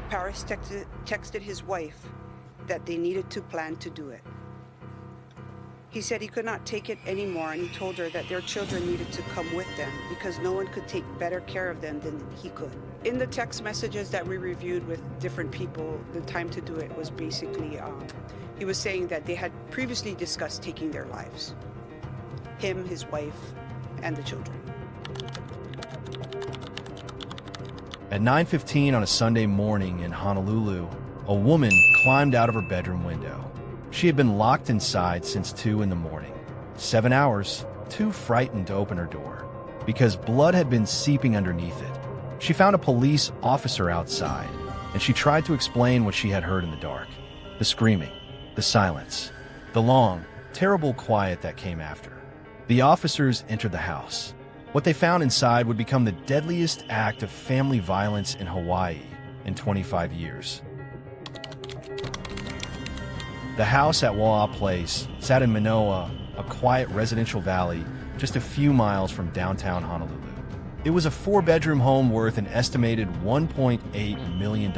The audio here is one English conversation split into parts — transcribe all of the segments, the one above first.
Paris texted his wife that they needed to plan to do it. He said he could not take it anymore, and he told her that their children needed to come with them because no one could take better care of them than he could. In the text messages that we reviewed with different people, the time to do it was basically, he was saying that they had previously discussed taking their lives. Him, his wife, and the children. At 9:15 on a Sunday morning in Honolulu, a woman climbed out of her bedroom window. She had been locked inside since 2 in the morning. 7 hours, too frightened to open her door, because blood had been seeping underneath it. She found a police officer outside, and she tried to explain what she had heard in the dark. The screaming, the silence, the long, terrible quiet that came after. The officers entered the house. What they found inside would become the deadliest act of family violence in Hawaii in 25 years. The house at Wa'a Place sat in Manoa, a quiet residential valley just a few miles from downtown Honolulu. It was a 4-bedroom home worth an estimated $1.8 million.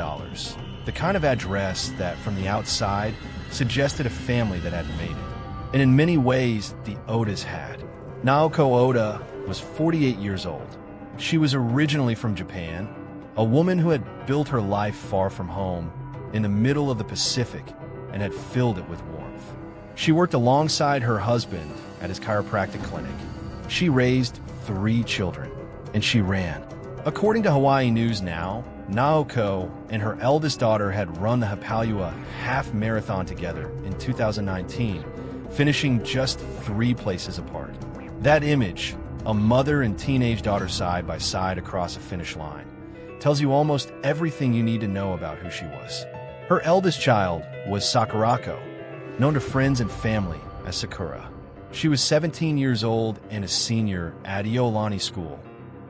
The kind of address that, from the outside, suggested a family that had made it. And in many ways, the Odas had. Naoko Oda was 48 years old. She was originally from Japan, a woman who had built her life far from home, in the middle of the Pacific, and had filled it with warmth. She worked alongside her husband at his chiropractic clinic. She raised 3 children, and she ran. According to Hawaii News Now, Naoko and her eldest daughter had run the Hapalua half marathon together in 2019, finishing just 3 places apart. That image, a mother and teenage daughter side by side across a finish line, tells you almost everything you need to know about who she was. Her eldest child was Sakurako, known to friends and family as Sakura. She was 17 years old and a senior at Iolani School,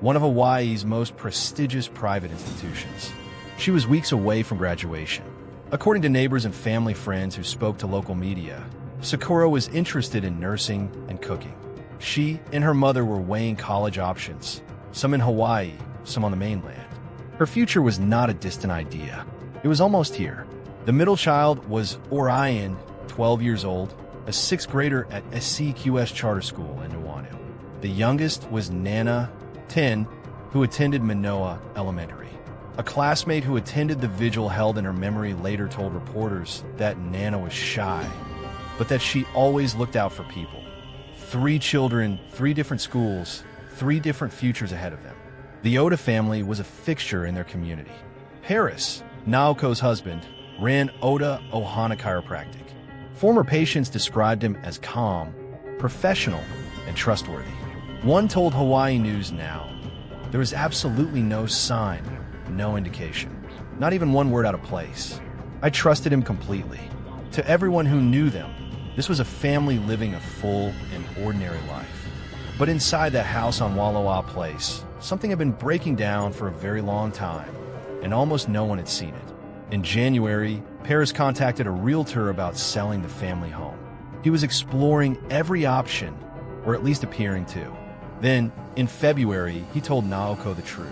one of Hawaii's most prestigious private institutions. She was weeks away from graduation. According to neighbors and family friends who spoke to local media, Sakura was interested in nursing and cooking. She and her mother were weighing college options, some in Hawaii, some on the mainland. Her future was not a distant idea. It was almost here. The middle child was Orion, 12 years old, a 6th grader at SCQS Charter School in Nuanu. The youngest was Nana, 10, who attended Manoa Elementary. A classmate who attended the vigil held in her memory later told reporters that Nana was shy, but that she always looked out for people. 3 children, 3 different schools, 3 different futures ahead of them. The Oda family was a fixture in their community. Paris, Naoko's husband, ran Oda Ohana Chiropractic. Former patients described him as calm, professional, and trustworthy. One told Hawaii News Now, "There was absolutely no sign, no indication, not even one word out of place. I trusted him completely. To everyone who knew them, this was a family living a full and ordinary life." But inside that house on Wa'a Place, something had been breaking down for a very long time, and almost no one had seen it. In January, Paris contacted a realtor about selling the family home. He was exploring every option, or at least appearing to. Then, in February, he told Naoko the truth.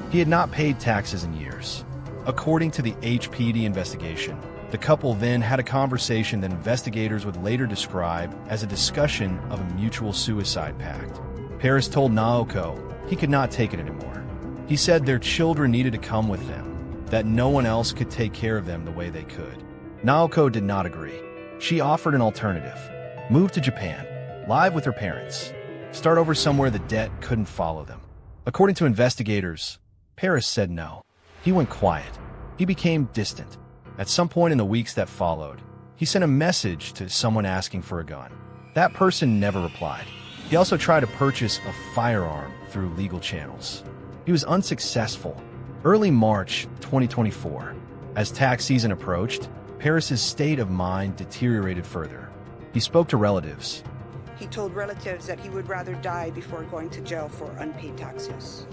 He had not paid taxes in years. According to the HPD investigation, the couple then had a conversation that investigators would later describe as a discussion of a mutual suicide pact. Paris told Naoko he could not take it anymore. He said their children needed to come with them, that no one else could take care of them the way they could. Naoko did not agree. She offered an alternative: move to Japan, live with her parents, start over somewhere the debt couldn't follow them. According to investigators, Paris said no. He went quiet. He became distant. At some point in the weeks that followed, he sent a message to someone asking for a gun. That person never replied. He also tried to purchase a firearm through legal channels. He was unsuccessful. Early March 2024, as tax season approached, Paris's state of mind deteriorated further. He spoke to relatives. He told relatives that he would rather die before going to jail for unpaid taxes.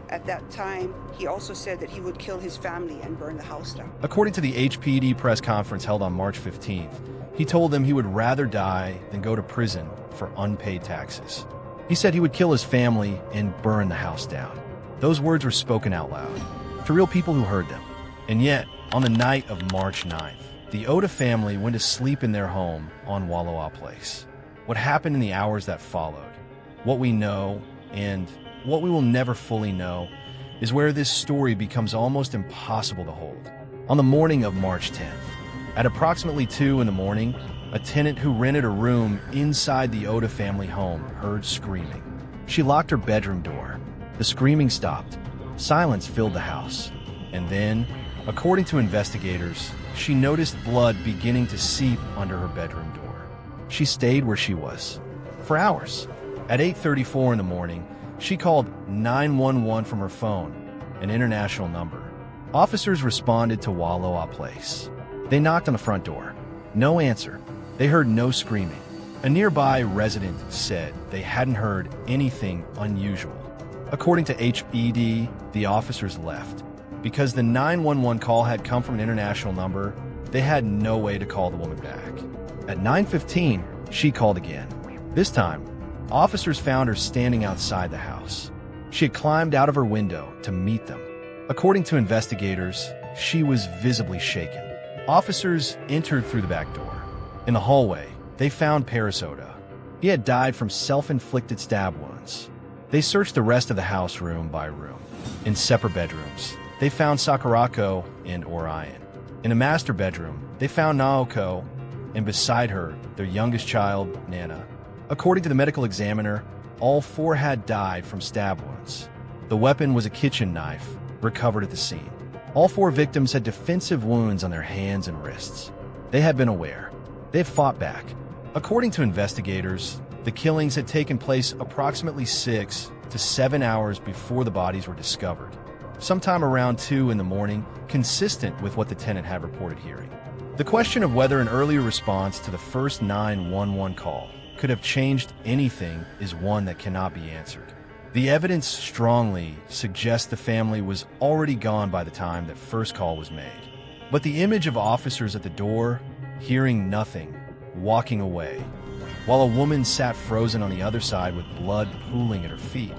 At that time, he also said that he would kill his family and burn the house down. According to the HPD press conference held on March 15th, he told them he would rather die than go to prison for unpaid taxes. He said he would kill his family and burn the house down. Those words were spoken out loud, to real people who heard them. And yet, on the night of March 9th, the Oda family went to sleep in their home on Waloa Place. What happened in the hours that followed, what we know, and what we will never fully know, is where this story becomes almost impossible to hold. On the morning of March 10th, at approximately 2 in the morning, a tenant who rented a room inside the Oda family home heard screaming. She locked her bedroom door. The screaming stopped. Silence filled the house. And then, according to investigators, she noticed blood beginning to seep under her bedroom door. She stayed where she was for hours. At 8:34 in the morning, she called 911 from her phone, an international number. Officers responded to Waloa Place. They knocked on the front door. No answer. They heard no screaming. A nearby resident said they hadn't heard anything unusual. According to HPD, the officers left. Because the 911 call had come from an international number, they had no way to call the woman back. At 9:15, she called again. This time, officers found her standing outside the house. She had climbed out of her window to meet them. According to investigators, she was visibly shaken. Officers entered through the back door. In the hallway, they found Paris Oda. He had died from self-inflicted stab wounds. They searched the rest of the house room by room. In separate bedrooms, they found Sakurako and Orion. In a master bedroom, they found Naoko, and beside her, their youngest child, Nana. According to the medical examiner, all 4 had died from stab wounds. The weapon was a kitchen knife, recovered at the scene. All 4 victims had defensive wounds on their hands and wrists. They had been aware. They had fought back. According to investigators, the killings had taken place approximately 6 to 7 hours before the bodies were discovered, sometime around 2 in the morning, consistent with what the tenant had reported hearing. The question of whether an earlier response to the first 911 call could have changed anything is one that cannot be answered. The evidence strongly suggests the family was already gone by the time that first call was made. But the image of officers at the door, hearing nothing, walking away, while a woman sat frozen on the other side with blood pooling at her feet,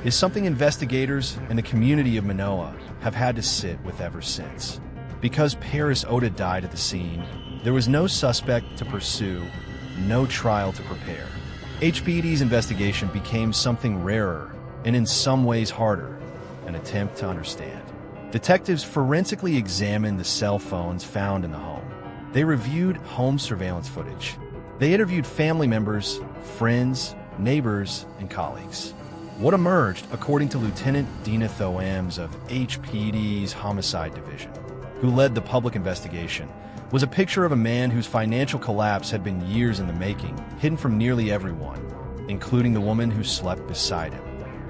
is something investigators and the community of Manoa have had to sit with ever since. Because Paris Oda died at the scene, there was no suspect to pursue, no trial to prepare. HPD's investigation became something rarer and in some ways harder, an attempt to understand. Detectives forensically examined the cell phones found in the home. They reviewed home surveillance footage. They interviewed family members, friends, neighbors, and colleagues. What emerged, according to Lieutenant Dina Thoams of HPD's Homicide Division, who led the public investigation, was a picture of a man whose financial collapse had been years in the making, hidden from nearly everyone, including the woman who slept beside him.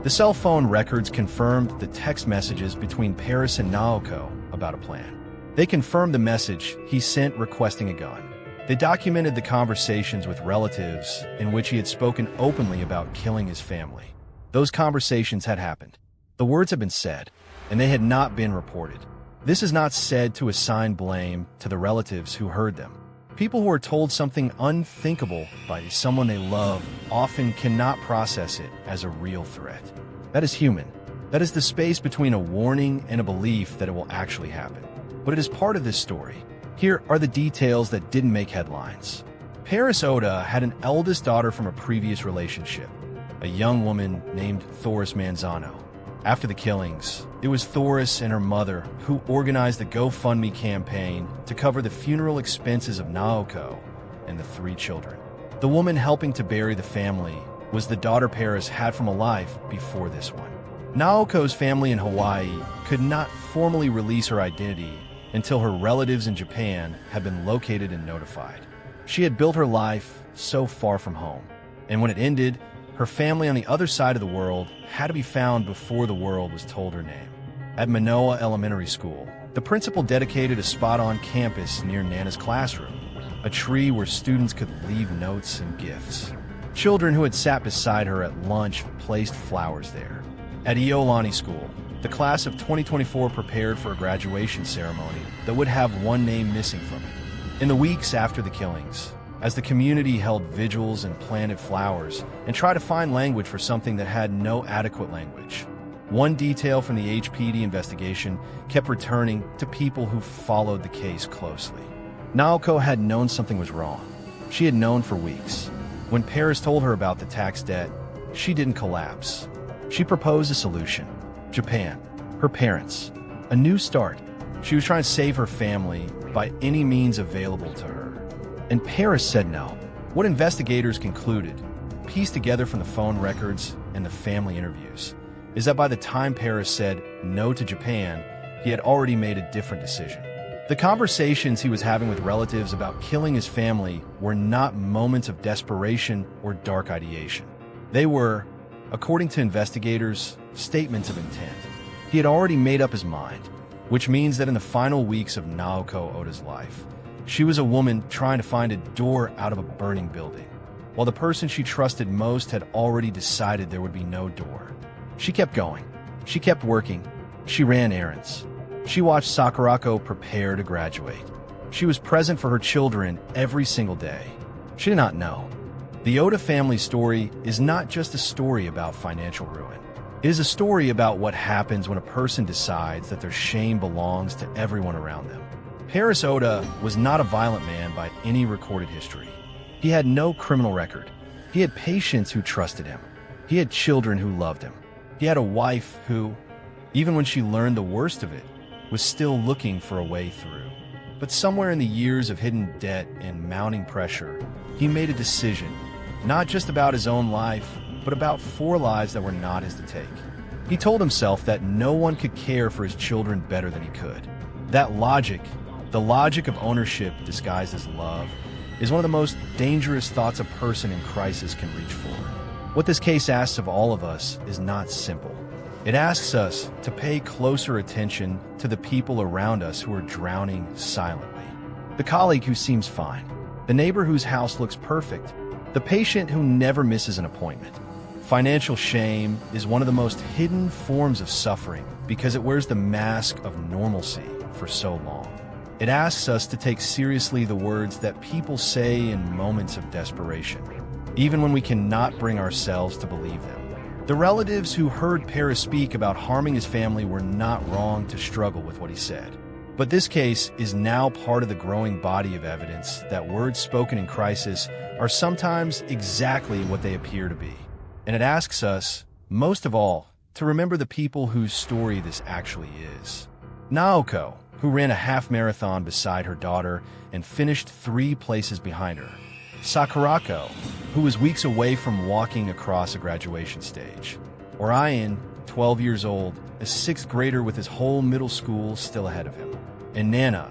The cell phone records confirmed the text messages between Paris and Naoko about a plan. They confirmed the message he sent requesting a gun. They documented the conversations with relatives in which he had spoken openly about killing his family. Those conversations had happened. The words had been said, and they had not been reported. This is not said to assign blame to the relatives who heard them. People who are told something unthinkable by someone they love often cannot process it as a real threat. That is human. That is the space between a warning and a belief that it will actually happen. But it is part of this story. Here are the details that didn't make headlines. Paris Oda had an eldest daughter from a previous relationship, a young woman named Thoris Manzano. After the killings, it was Thoris and her mother who organized the GoFundMe campaign to cover the funeral expenses of Naoko and the 3 children. The woman helping to bury the family was the daughter Paris had from a life before this one. Naoko's family in Hawaii could not formally release her identity until her relatives in Japan had been located and notified. She had built her life so far from home, and when it ended, her family on the other side of the world had to be found before the world was told her name. At Manoa Elementary School, the principal dedicated a spot on campus near Nana's classroom, a tree where students could leave notes and gifts. Children who had sat beside her at lunch placed flowers there. At Iolani School, the class of 2024 prepared for a graduation ceremony that would have one name missing from it. In the weeks after the killings, as the community held vigils and planted flowers and tried to find language for something that had no adequate language, One detail from the HPD investigation kept returning to people who followed the case closely. Naoko had known something was wrong. She had known for weeks. When Paris told her about the tax debt, she didn't collapse. She proposed a solution. Japan, her parents, a new start. She was trying to save her family by any means available to her. And Paris said no. What investigators concluded, pieced together from the phone records and the family interviews, is that by the time Paris said no to Japan, he had already made a different decision. The conversations he was having with relatives about killing his family were not moments of desperation or dark ideation. They were, according to investigators, statements of intent. He had already made up his mind, which means that in the final weeks of Naoko Oda's life, she was a woman trying to find a door out of a burning building, while the person she trusted most had already decided there would be no door. She kept going. She kept working. She ran errands. She watched Sakurako prepare to graduate. She was present for her children every single day. She did not know. The Oda family story is not just a story about financial ruin. It is a story about what happens when a person decides that their shame belongs to everyone around them. Paris Oda was not a violent man by any recorded history. He had no criminal record. He had patients who trusted him. He had children who loved him. He had a wife who, even when she learned the worst of it, was still looking for a way through. But somewhere in the years of hidden debt and mounting pressure, he made a decision, not just about his own life, but about 4 lives that were not his to take. He told himself that no one could care for his children better than he could. That logic, the logic of ownership disguised as love, is one of the most dangerous thoughts a person in crisis can reach for. What this case asks of all of us is not simple. It asks us to pay closer attention to the people around us who are drowning silently. The colleague who seems fine, the neighbor whose house looks perfect, the patient who never misses an appointment. Financial shame is one of the most hidden forms of suffering because it wears the mask of normalcy for so long. It asks us to take seriously the words that people say in moments of desperation, even when we cannot bring ourselves to believe them. The relatives who heard Paris speak about harming his family were not wrong to struggle with what he said. But this case is now part of the growing body of evidence that words spoken in crisis are sometimes exactly what they appear to be. And it asks us, most of all, to remember the people whose story this actually is. Naoko, who ran a half marathon beside her daughter and finished 3 places behind her. Sakurako, who was weeks away from walking across a graduation stage. Orion, 12 years old, a 6th grader with his whole middle school still ahead of him. And Nana,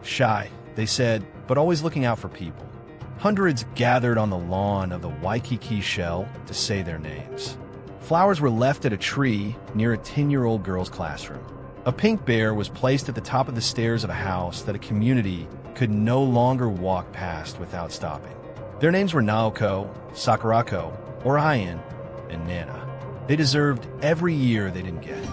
shy, they said, but always looking out for people. Hundreds gathered on the lawn of the Waikiki Shell to say their names. Flowers were left at a tree near a 10-year-old girl's classroom. A pink bear was placed at the top of the stairs of a house that a community could no longer walk past without stopping. Their names were Naoko, Sakurako, Orion, and Nana. They deserved every year they didn't get.